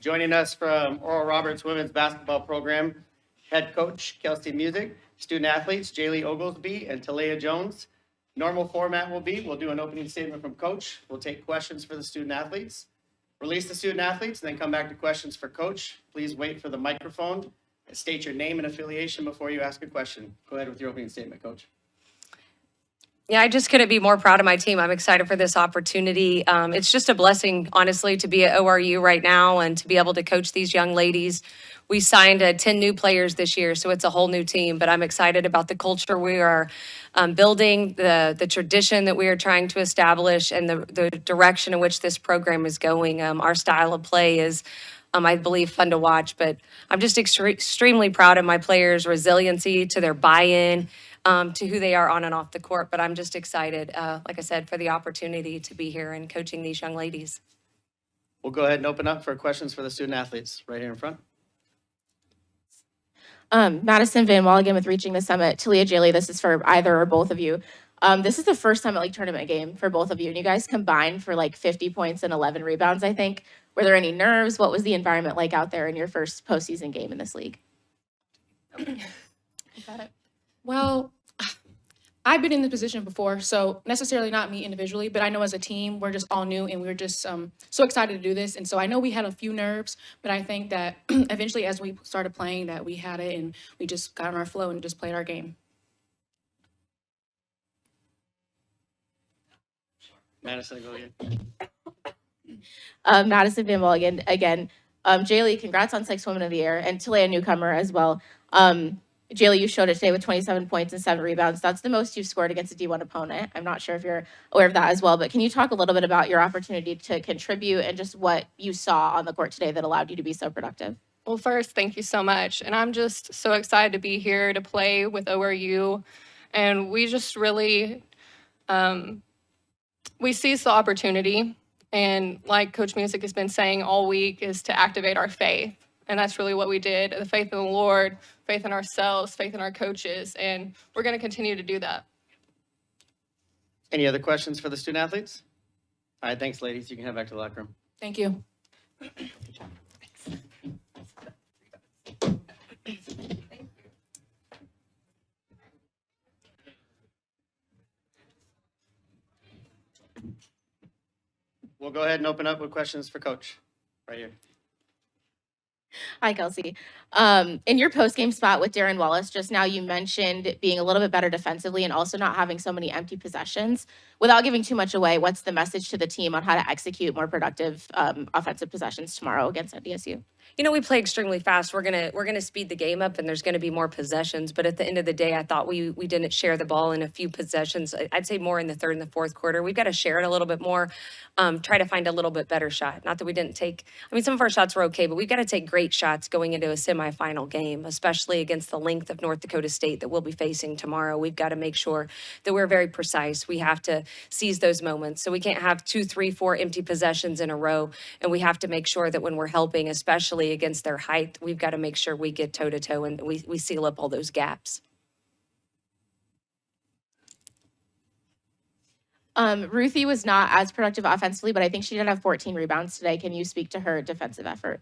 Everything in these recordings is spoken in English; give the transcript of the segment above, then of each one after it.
Joining us from Oral Roberts Women's Basketball Program, head coach Kelsey Music, student athletes Jaylee Oglesby and Talia Jones. Normal format will be, we'll do an opening statement from coach. We'll take questions for the student athletes, release the student athletes, and then come back to questions for coach. Please wait for the microphone and state your name and affiliation before you ask a question. Go ahead with your opening statement, coach. Yeah, I just couldn't be more proud of my team. I'm excited for this opportunity. It's just a blessing, honestly, to be at ORU right now and to be able to coach these young ladies. We signed 10 new players this year, so it's a whole new team. But I'm excited about the culture we are building, the tradition that we are trying to establish, and the direction in which this program is going. Our style of play is, I believe, fun to watch. But I'm just extremely proud of my players' resiliency, to their buy-in, to who they are on and off the court. But I'm just excited, like I said, for the opportunity to be here and coaching these young ladies. We'll go ahead and open up for questions for the student athletes right here in front. Madison Van Walligan with Reaching the Summit. Talia Jaylee, this is for either or both of you. This is the first Summit League tournament game for both of you, and you guys combined for like 50 points and 11 rebounds, I think. Were there any nerves? What was the environment like out there in your first postseason game in this league? Got it. Well, I've been in this position before, so necessarily not me individually, but I know as a team, we're just all new and we were just so excited to do this. And so I know we had a few nerves, but I think that eventually as we started playing that we had it and we just got on our flow and just played our game. Madison, go again. Madison Van Walligan again. Jaylee, congrats on 6 Women of the Year, and Talia, newcomer as well. Jaylee, you showed it today with 27 points and 7 rebounds. That's the most you've scored against a D1 opponent. I'm not sure if you're aware of that as well, but can you talk a little bit about your opportunity to contribute and just what you saw on the court today that allowed you to be so productive? Well, first, thank you so much. And I'm just so excited to be here to play with ORU. And we just really, we seized the opportunity. And like Coach Music has been saying all week, is to activate our faith. And that's really what we did. The faith in the Lord, faith in ourselves, faith in our coaches. And we're going to continue to do that. Any other questions for the student athletes? All right, thanks, ladies. You can head back to the locker room. Thank you. We'll go ahead and open up with questions for coach right here. Hi, Kelsey. In your post-game spot with Darren Wallace, just now you mentioned being a little bit better defensively and also not having so many empty possessions. Without giving too much away, what's the message to the team on how to execute more productive offensive possessions tomorrow against NDSU? You know, we play extremely fast. We're gonna speed the game up, and there's gonna be more possessions. But at the end of the day, I thought we didn't share the ball in a few possessions. I'd say more in the third and the fourth quarter. We've got to share it a little bit more. Try to find a little bit better shot. Not that we didn't take. I mean, some of our shots were okay, but we've got to take great shots going into a semifinal game, especially against the length of North Dakota State that we'll be facing tomorrow. We've got to make sure that we're very precise. We have to seize those moments. So we can't have 2, 3, 4 empty possessions in a row, and we have to make sure that when we're helping, especially against their height, we've got to make sure we get toe to toe and we seal up all those gaps. Ruthie was not as productive offensively, but I think she did have 14 rebounds today. Can you speak to her defensive effort?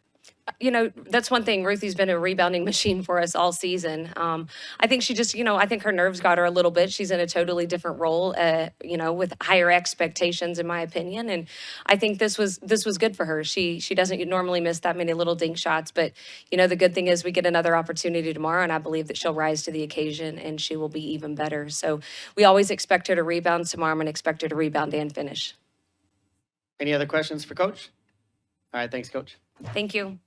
You know, that's one thing. Ruthie's been a rebounding machine for us all season. I think she just, I think her nerves got her a little bit. She's in a totally different role, with higher expectations, in my opinion. And I think this was good for her. She doesn't normally miss that many little dink shots, but the good thing is we get another opportunity tomorrow, and I believe that she'll rise to the occasion and she will be even better. So we always expect her to rebound. Tomorrow I'm going to expect her to rebound and finish. Any other questions for coach? All right, thanks, coach. Thank you.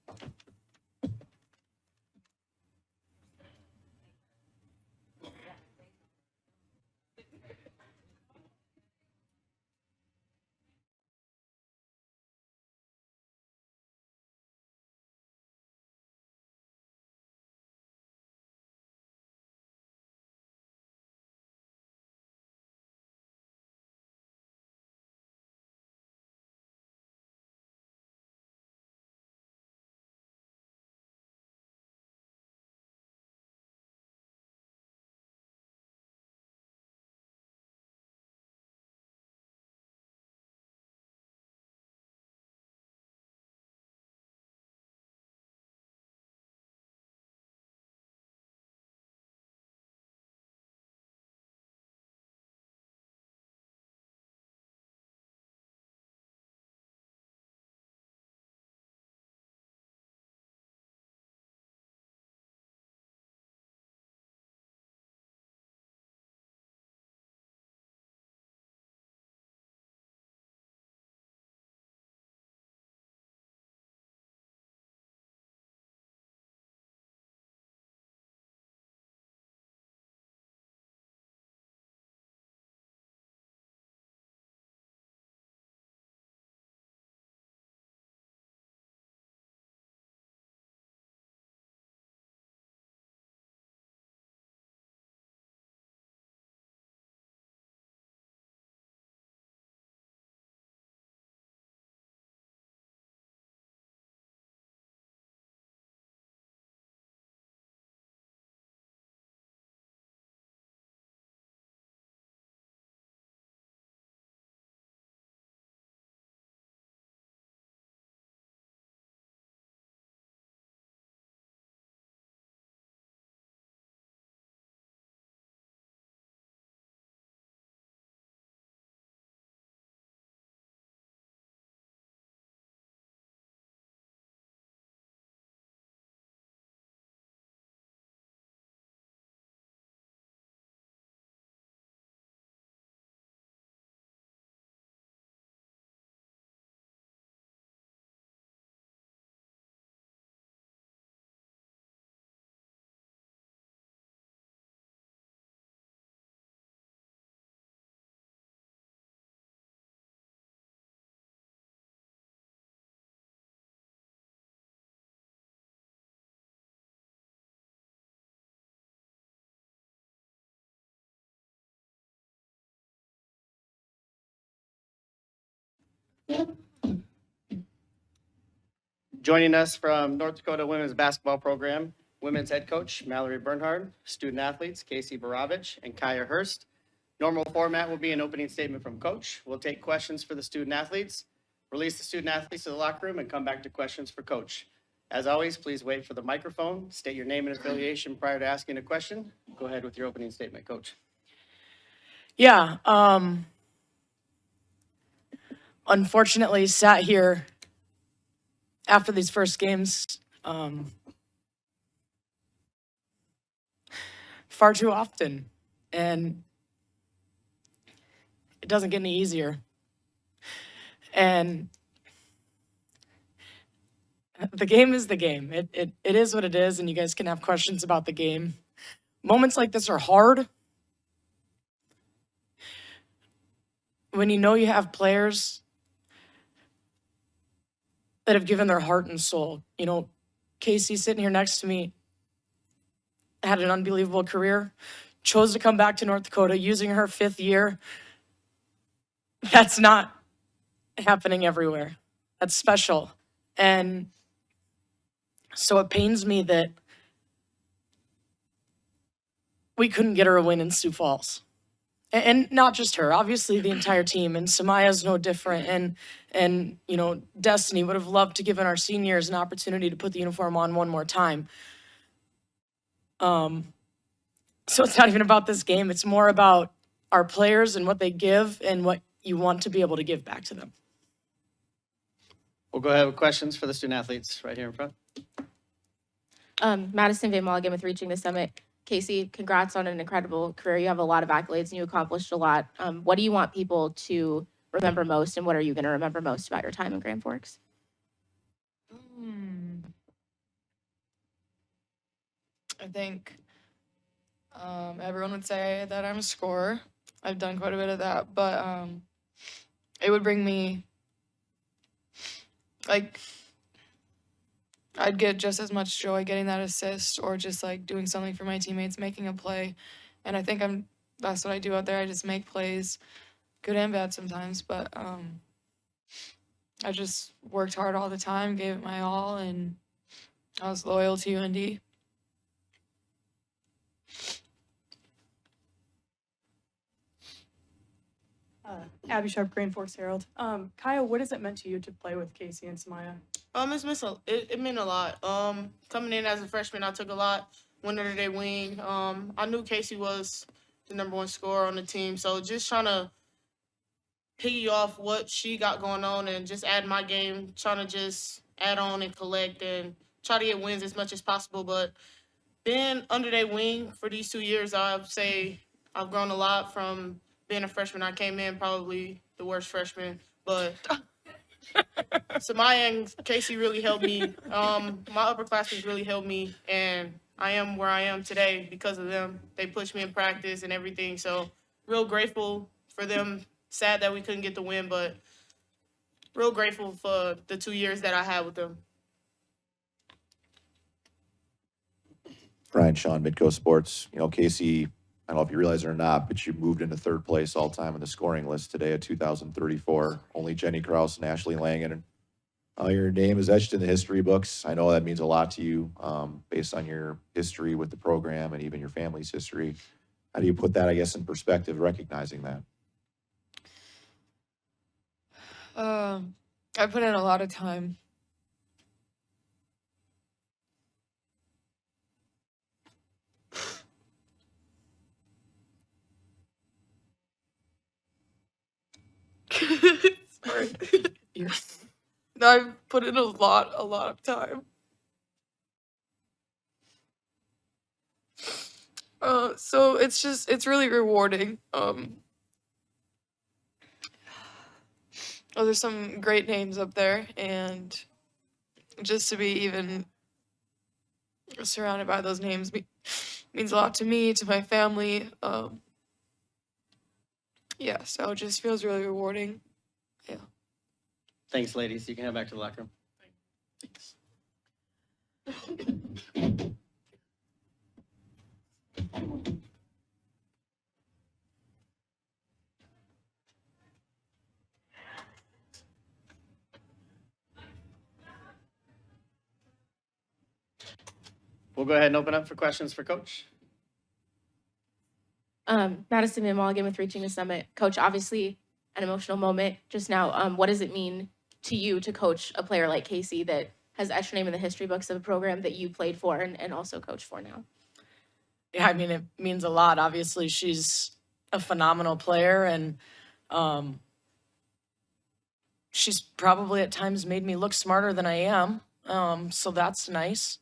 Joining us from North Dakota Women's Basketball Program, women's head coach Mallory Bernhard, student athletes Casey Baravich and Kaya Hurst. Normal format will be an opening statement from coach. We'll take questions for the student athletes, release the student athletes to the locker room, and come back to questions for coach. As always, please wait for the microphone. State your name and affiliation prior to asking a question. Go ahead with your opening statement, coach. Yeah, unfortunately sat here after these first games far too often, and it doesn't get any easier. And the game is the game. It is what it is, and you guys can have questions about the game. Moments like this are hard. When you know you have players that have given their heart and soul. You know, Casey sitting here next to me had an unbelievable career, chose to come back to North Dakota using her 5th year. That's not happening everywhere. That's special. And so it pains me that we couldn't get her a win in Sioux Falls. And not just her, obviously the entire team, and Samaya's no different. And you know, Destiny would have loved to give our seniors an opportunity to put the uniform on one more time. So it's not even about this game. It's more about our players and what they give and what you want to be able to give back to them. We'll go ahead with questions for the student athletes right here in front. Madison Van Mulligan with Reaching the Summit. Casey, congrats on an incredible career. You have a lot of accolades and you accomplished a lot. What do you want people to remember most, and what are you going to remember most about your time in Grand Forks? I think everyone would say that I'm a scorer. I've done quite a bit of that, but it would bring me, like, I'd get just as much joy getting that assist or just like doing something for my teammates, making a play. And I think that's what I do out there. I just make plays, good and bad sometimes, but I just worked hard all the time, gave it my all, and I was loyal to UND. Abby Sharp, Grand Forks Herald. Kaya, what has it meant to you to play with Casey and Samaya? It meant a lot. Coming in as a freshman, I took a lot. Went under their wing. I knew Casey was the #1 scorer on the team, so just trying to piggy off what she got going on and just add my game, trying to just add on and collect and try to get wins as much as possible. But being under their wing for these 2 years, I'd say I've grown a lot from being a freshman. I came in probably the worst freshman, but Samaya and Casey really helped me. My upperclassmen really helped me, and I am where I am today because of them. They pushed me in practice and everything, so real grateful for them. Sad that we couldn't get the win, but real grateful for the 2 years that I had with them. Ryan Sean, Midco Sports. You know, Casey, I don't know if you realize it or not, but you moved into 3rd place all time in the scoring list today at 2,034. Only Jenny Krause and Ashley Langen. Your name is etched in the history books. I know that means a lot to you based on your history with the program and even your family's history. How do you put that, I guess, in perspective, recognizing that? I put in a lot of time. Sorry. I've put in a lot of time. So it's really rewarding. There's some great names up there, and just to be even surrounded by those names means a lot to me, to my family. Yeah, so it just feels really rewarding. Yeah. Thanks, ladies. You can head back to the locker room. We'll go ahead and open up for questions for Coach. Madison Van Mulligan with Reaching the Summit. Coach, obviously an emotional moment just now. What does it mean to you to coach a player like Casey that has etched your name in the history books of a program that you played for and also coach for now? Yeah, I mean, it means a lot. Obviously, she's a phenomenal player, and she's probably at times made me look smarter than I am. So that's nice.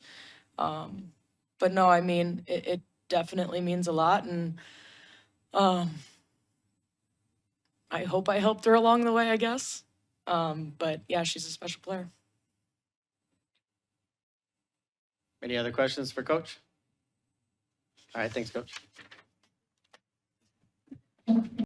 But no, I mean, it definitely means a lot, and I hope I helped her along the way, I guess. But yeah, she's a special player. Any other questions for Coach? All right, thanks, Coach.